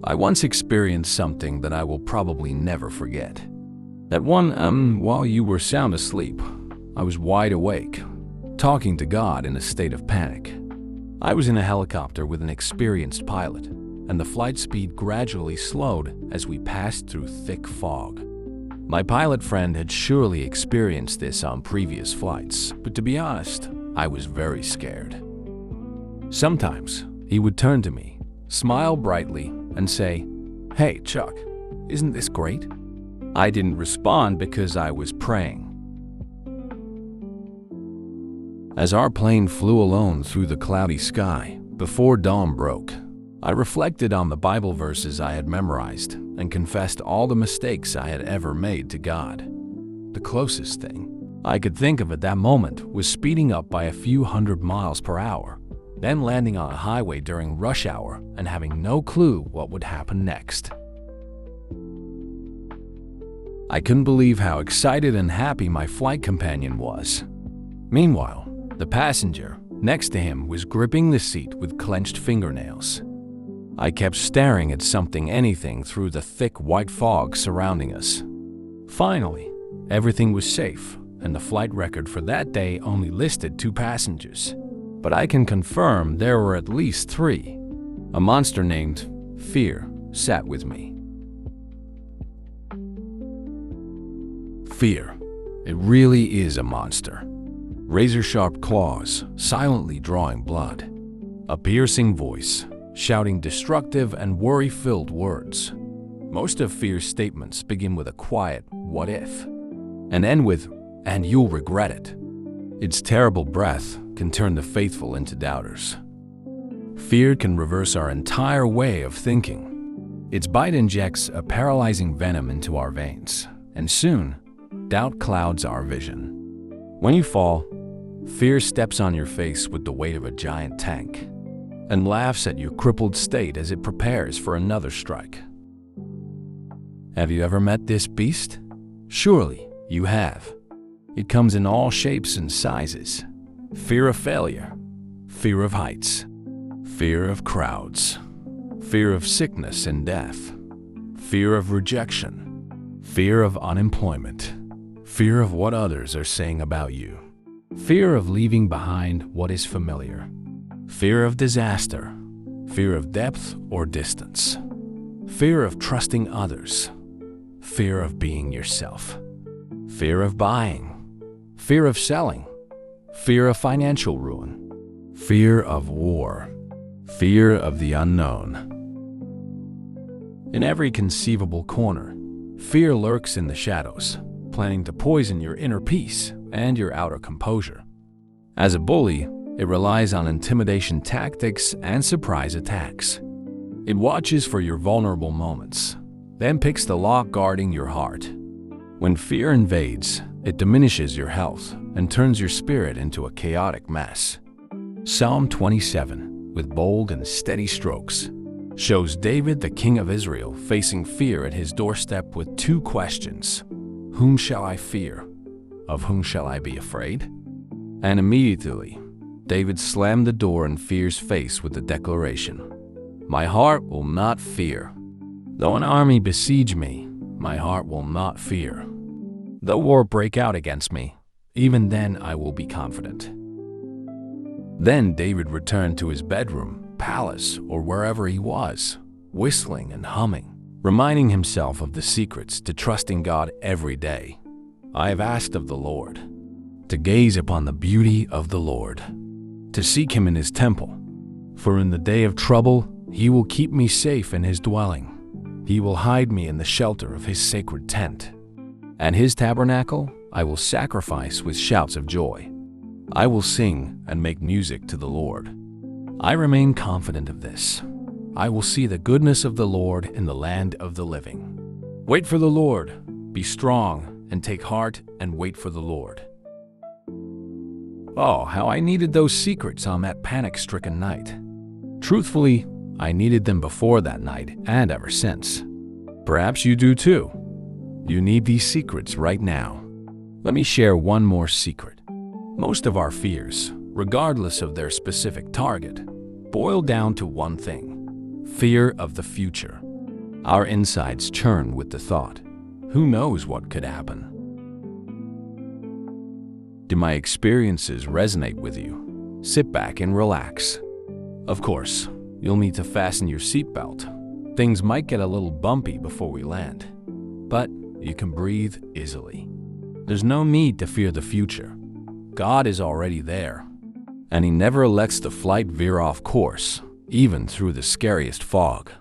I once experienced something that I will probably never forget. That one, while you were sound asleep, I was wide awake, talking to God in a state of panic. I was in a helicopter with an experienced pilot, and the flight speed gradually slowed as we passed through thick fog. My pilot friend had surely experienced this on previous flights, but to be honest, I was very scared. Sometimes he would turn to me, smile brightly, and say, "Hey, Chuck, isn't this great?" I didn't respond because I was praying. As our plane flew alone through the cloudy sky, before dawn broke, I reflected on the Bible verses I had memorized and confessed all the mistakes I had ever made to God. The closest thing I could think of at that moment was speeding up by a few hundred miles per hour, then landing on a highway during rush hour and having no clue what would happen next. I couldn't believe how excited and happy my flight companion was. Meanwhile, the passenger next to him was gripping the seat with clenched fingernails. I kept staring at anything through the thick white fog surrounding us. Finally, everything was safe, and the flight record for that day only listed 2 passengers. But I can confirm there were at least 3. A monster named Fear sat with me. Fear. It really is a monster. Razor-sharp claws, silently drawing blood. A piercing voice, shouting destructive and worry-filled words. Most of Fear's statements begin with a quiet, "What if?" and end with, "And you'll regret it." Its terrible breath can turn the faithful into doubters. Fear can reverse our entire way of thinking. Its bite injects a paralyzing venom into our veins, and soon, doubt clouds our vision. When you fall, Fear steps on your face with the weight of a giant tank and laughs at your crippled state as it prepares for another strike. Have you ever met this beast? Surely you have. It comes in all shapes and sizes. Fear of failure, fear of heights, fear of crowds, fear of sickness and death, fear of rejection, fear of unemployment, fear of what others are saying about you, fear of leaving behind what is familiar, fear of disaster, fear of depth or distance, fear of trusting others, fear of being yourself, fear of buying, fear of selling, fear of financial ruin, fear of war, fear of the unknown. In every conceivable corner, fear lurks in the shadows, planning to poison your inner peace and your outer composure. As a bully, it relies on intimidation tactics and surprise attacks. It watches for your vulnerable moments, then picks the lock guarding your heart. When fear invades, it diminishes your health and turns your spirit into a chaotic mess. Psalm 27, with bold and steady strokes, shows David, the king of Israel, facing fear at his doorstep with 2 questions. Whom shall I fear? Of whom shall I be afraid? And immediately, David slammed the door in fear's face with the declaration, "My heart will not fear. Though an army besiege me, my heart will not fear. Though war break out against me, even then I will be confident." Then David returned to his bedroom, palace, or wherever he was, whistling and humming, reminding himself of the secrets to trusting God every day. I have asked of the Lord, to gaze upon the beauty of the Lord, to seek him in his temple. For in the day of trouble, he will keep me safe in his dwelling. He will hide me in the shelter of his sacred tent. And his tabernacle I will sacrifice with shouts of joy. I will sing and make music to the Lord. I remain confident of this. I will see the goodness of the Lord in the land of the living. Wait for the Lord, be strong, and take heart and wait for the Lord. Oh, how I needed those secrets on that panic-stricken night. Truthfully, I needed them before that night and ever since. Perhaps you do too. You need these secrets right now. Let me share one more secret. Most of our fears, regardless of their specific target, boil down to one thing: fear of the future. Our insides churn with the thought, who knows what could happen? Do my experiences resonate with you? Sit back and relax. Of course, you'll need to fasten your seatbelt. Things might get a little bumpy before we land, but you can breathe easily. There's no need to fear the future. God is already there, and He never lets the flight veer off course, even through the scariest fog.